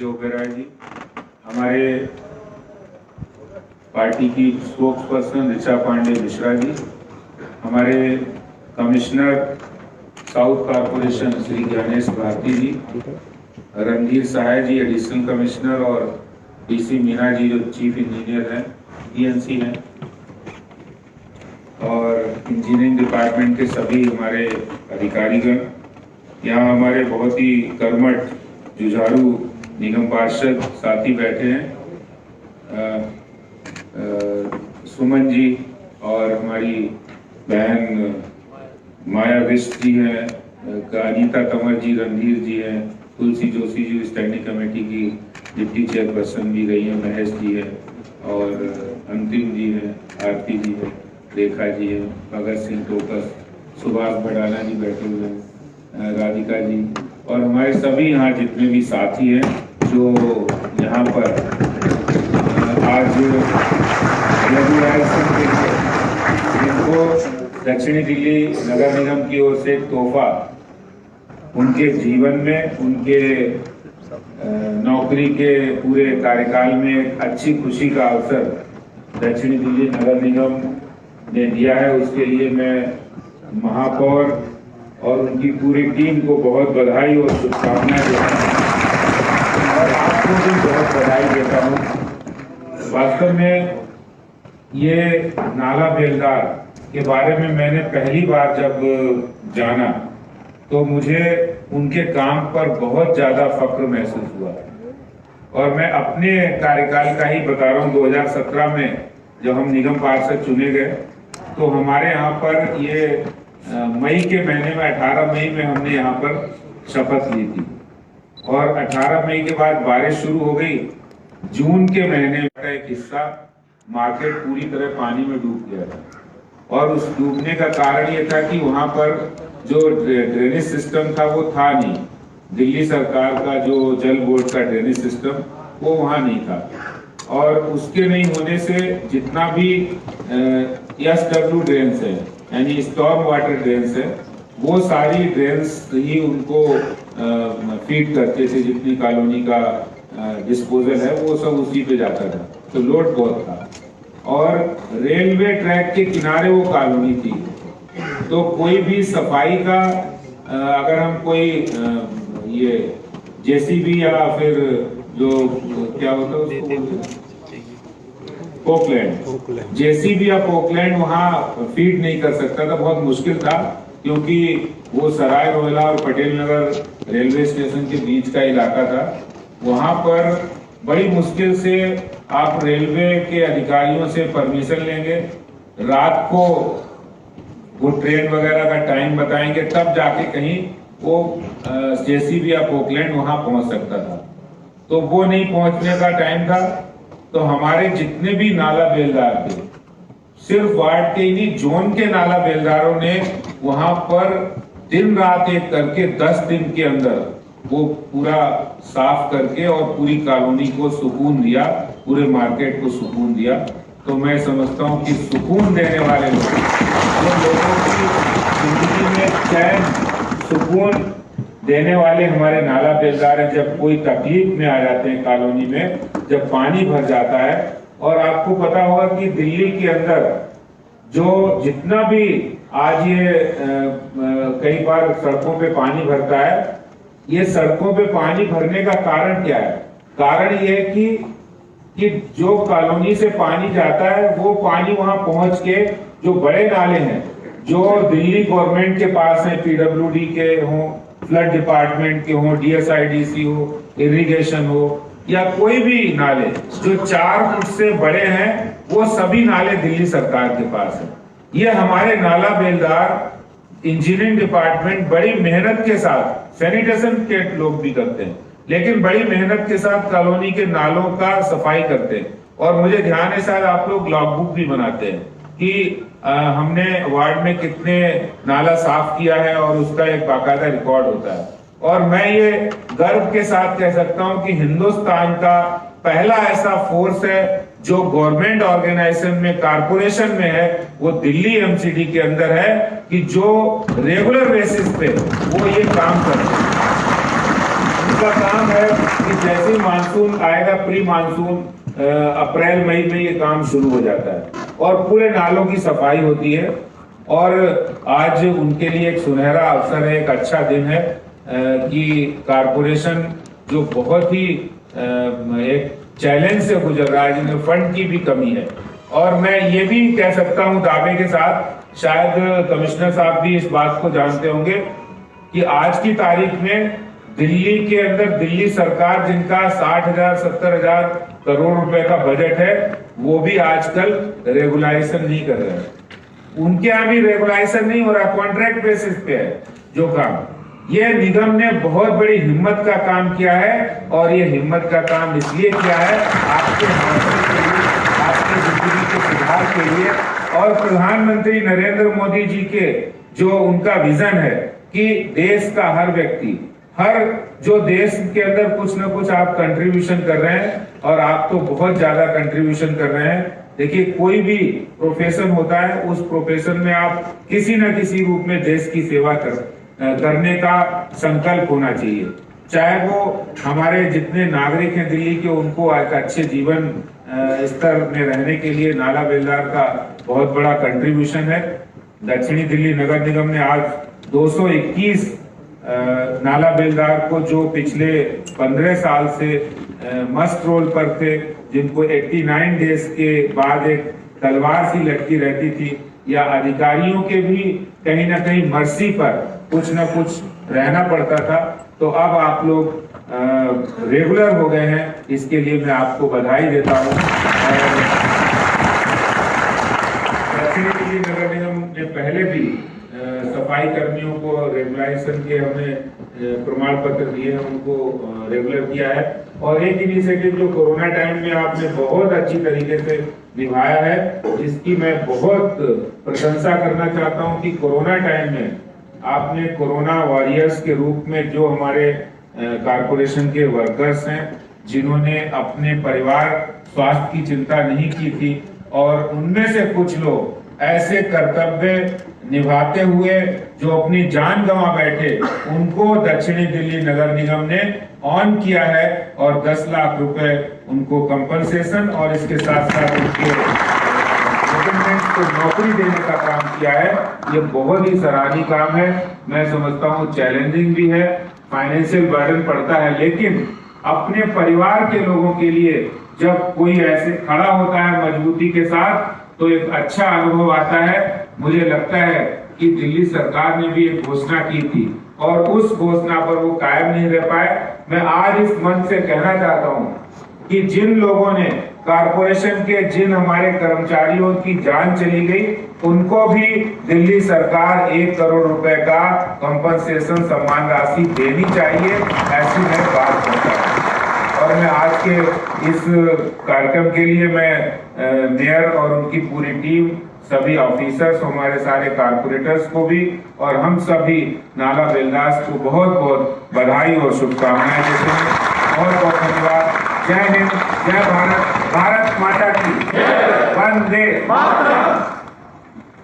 ओबेरॉय जी, हमारे पार्टी की spokesperson Richa Pandey Mishra ji, हमारे commissioner south corporation Shri Ganesh Bharti ji, Randhir Sahay ji additional commissioner और डीसी मीना जी जो चीफ इंजीनियर हैं ईएनसी हैं, और इंजीनियरिंग डिपार्टमेंट के सभी हमारे अधिकारीगण, यहाँ हमारे बहुत ही कर्मठ जुझारू निगम पार्षद साथी बैठे हैं, सुमन जी और हमारी बहन माया विष्ट जी हैं, अनीता तंवर जी, रणधीर जी हैं, तुलसी जोशी जी स्टैंडिंग कमेटी की डिप्टी चेयरपर्सन भी रही हैं, महेश जी हैं, और अंतिम जी हैं, आरती जी हैं, रेखा जी हैं, भगत सिंह टोकस, सुभाष भडाना जी बैठे हुए हैं, राधिका जी, और हमारे सभी यहाँ जितने भी साथी हैं जो यहाँ पर आज इनको दक्षिणी दिल्ली नगर निगम की ओर से एक तोहफा उनके जीवन में, उनके नौकरी के पूरे कार्यकाल में एक अच्छी खुशी का अवसर दक्षिणी दिल्ली नगर निगम ने दिया है। उसके लिए मैं महापौर और उनकी पूरी टीम को बहुत बधाई और शुभकामनाएं देता हूँ, और आपको भी बहुत बधाई देता हूँ। वास्तव में ये नाला बेलदार के बारे में मैंने पहली बार जब जाना तो मुझे उनके काम पर बहुत ज्यादा फक्र महसूस हुआ, और मैं अपने कार्यकाल का ही बता रहा हूँ। 2017 में जब हम निगम पार्षद चुने गए तो हमारे यहाँ पर ये मई के महीने में 18 मई में हमने यहाँ पर शपथ ली थी, और 18 मई के बाद बारिश शुरू हो गई। जून के महीने का एक हिस्सा मार्केट पूरी तरह पानी में डूब गया था, और उस डूबने का कारण ये था कि वहां पर जो ड्रेनेज सिस्टम था वो था नहीं। दिल्ली सरकार का जो जल बोर्ड का ड्रेनेज सिस्टम वो वहां नहीं था, और उसके नहीं होने से जितना भी एसडब्ल्यू ड्रेन्स है यानी स्टॉर्म वाटर ड्रेन्स है, वो सारी ड्रेन्स ही उनको फीड करते थे। जितनी कॉलोनी का डिस्पोजल है वो सब उसी पे जाता था, तो लोड बहुत था, और रेलवे ट्रैक के किनारे वो कॉलोनी थी, तो कोई भी सफाई का अगर हम कोई ये जेसीबी या फिर जो क्या होता है उसको बोलते पोकलैंड, जेसीबी या पोकलैंड वहाँ फीड नहीं कर सकता था। बहुत मुश्किल था, क्योंकि वो सराय रोहिला और पटेल नगर रेलवे स्टेशन के बीच का इलाका था। वहां पर बड़ी मुश्किल से आप रेलवे के अधिकारियों से परमिशन लेंगे, रात को वो ट्रेन वगैरह का टाइम बताएंगे, तब जाके कहीं वो जेसीबी या पोकलैंड वहां पहुंच सकता था। तो वो नहीं पहुंचने का टाइम था, तो हमारे जितने भी नाला बेलदार थे, सिर्फ वार्ड के ही नहीं जोन के नाला बेलदारों ने वहां पर दिन रात एक करके 10 दिन के अंदर वो पूरा साफ करके और पूरी कॉलोनी को सुकून दिया, पूरे मार्केट को सुकून दिया। तो मैं समझता हूँ कि सुकून देने वाले लोग, जो लोगों की जिंदगी में चैन सुकून देने वाले हमारे नाला बेलदार हैं। जब कोई तकलीफ में आ जाते हैं कॉलोनी में, जब पानी भर जाता है, और आपको पता होगा कि दिल्ली के अंदर जो जितना भी आज ये कई बार सड़कों पे पानी भरता है, ये सड़कों पे पानी भरने का कारण क्या है? कारण ये है कि जो कॉलोनी से पानी जाता है वो पानी वहां पहुंच के जो बड़े नाले हैं जो दिल्ली गवर्नमेंट के पास हैं, पीडब्ल्यूडी के हों, फ्लड डिपार्टमेंट के हों, डीएसआईडीसी हो, इरिगेशन हो, या कोई भी नाले जो 4 फुट से बड़े हैं, वो सभी नाले दिल्ली सरकार के पास है। ये हमारे नाला बेलदार, इंजीनियरिंग डिपार्टमेंट बड़ी मेहनत के साथ, सैनिटेशन के लोग भी करते हैं, लेकिन बड़ी मेहनत के साथ कॉलोनी के नालों का सफाई करते हैं। और मुझे ध्यान है, शायद आप लोग लॉगबुक भी बनाते हैं कि हमने वार्ड में कितने नाला साफ किया है, और उसका एक बाकायदा रिकॉर्ड होता है। और मैं ये गर्व के साथ कह सकता हूं कि हिंदुस्तान का पहला ऐसा फोर्स है जो गवर्नमेंट ऑर्गेनाइजेशन में, कारपोरेशन में है, वो दिल्ली एमसीडी के अंदर है, कि जो रेगुलर बेसिस पे वो ये काम करते हैं। उनका काम है कि जैसे मानसून आएगा, प्री मानसून अप्रैल मई में ये काम शुरू हो जाता है और पूरे नालों की सफाई होती है। और आज उनके लिए एक सुनहरा अवसर है, एक अच्छा दिन है कि कारपोरेशन जो बहुत ही एक चैलेंज से गुजर रहा है, जिनमें फंड की भी कमी है। और मैं ये भी कह सकता हूं दावे के साथ, शायद कमिश्नर साहब भी इस बात को जानते होंगे कि आज की तारीख में दिल्ली के अंदर दिल्ली सरकार जिनका 60,000 70,000 करोड़ रुपए का बजट है, वो भी आजकल रेगुलाइजेशन नहीं कर रहे हैं। उनके यहाँ भी रेगुलाइजेशन नहीं हो रहा, कॉन्ट्रैक्ट बेसिस पे है जो काम। ये निगम ने बहुत बड़ी हिम्मत का काम किया है और ये हिम्मत का काम इसलिए किया है आपके हौसले के लिए, आपकी जिंदगी के सुधार के लिए। और प्रधानमंत्री नरेंद्र मोदी जी के जो उनका विजन है कि देश का हर व्यक्ति, हर जो देश के अंदर कुछ ना कुछ आप कंट्रीब्यूशन कर रहे हैं और आप तो बहुत ज्यादा कंट्रीब्यूशन कर रहे हैं। देखिए, कोई भी प्रोफेशन होता है, उस प्रोफेशन में आप किसी न किसी रूप में देश की सेवा करने का संकल्प होना चाहिए। चाहे वो हमारे जितने नागरिक हैं दिल्ली के, उनको एक अच्छे जीवन स्तर में रहने के लिए नाला बेलदार का बहुत बड़ा कंट्रीब्यूशन है। दक्षिणी दिल्ली नगर निगम ने आज 221 नाला बेलदार को, जो पिछले 15 साल से मस्ट रोल पर थे, जिनको 89 डेज के बाद एक तलवार सी लटकी रहती थी, या अधिकारियों के भी कहीं ना कहीं मर्जी पर कुछ न कुछ रहना पड़ता था, तो अब आप लोग रेगुलर हो गए हैं। इसके लिए मैं आपको बधाई देता हूं। दक्षिणी दिल्ली नगर निगम ने पहले भी सफाई कर्मियों को रेगुलाइजेशन के हमने प्रमाण पत्र दिए हैं, उनको रेगुलर किया है। और एक इनिशिएटिव जो कोरोना टाइम में आपने बहुत अच्छी तरीके से निभाया है, जिसकी मैं बहुत प्रशंसा करना चाहता हूं कि कोरोना टाइम में आपने कोरोना वॉरियर्स के रूप में जो हमारे कारपोरेशन के वर्कर्स हैं, जिन्होंने अपने परिवार स्वास्थ्य की चिंता नहीं की थी, और उनमें से कुछ लोग ऐसे कर्तव्य निभाते हुए जो अपनी जान गंवा बैठे, उनको दक्षिणी दिल्ली नगर निगम ने ऑन किया है और 10 लाख रुपए उनको कंपनसेशन और इसके साथ साथ उनके डिपेंडेंट्स को नौकरी देने का काम किया है। ये बहुत ही सराहनीय काम है। मैं समझता हूँ चैलेंजिंग भी है, फाइनेंशियल बर्डन पड़ता है, लेकिन अपने परिवार के लोगों के लिए जब कोई ऐसे खड़ा होता है मजबूती के साथ, तो एक अच्छा अनुभव आता है। मुझे लगता है कि दिल्ली सरकार ने भी एक घोषणा की थी और उस घोषणा पर वो कायम नहीं रह पाए। मैं आज इस मंच से कहना चाहता हूं कि जिन लोगों ने कारपोरेशन के, जिन हमारे कर्मचारियों की जान चली गई, उनको भी दिल्ली सरकार 1 करोड़ रुपए का कंपनसेशन सम्मान राशि देनी चाहिए, ऐसी मैं बात करता हूँ। और मैं आज के इस कार्यक्रम के लिए मैं मेयर और उनकी पूरी टीम, सभी ऑफिसर्स, हमारे सारे कारपोरेटर्स को भी और हम सभी नाला बेलदार्स को बहुत बहुत बधाई और शुभकामनाएं देते हैं। बहुत बहुत धन्यवाद। जय हिंद, जय भारत, भारत माता की, वंदे मातरम।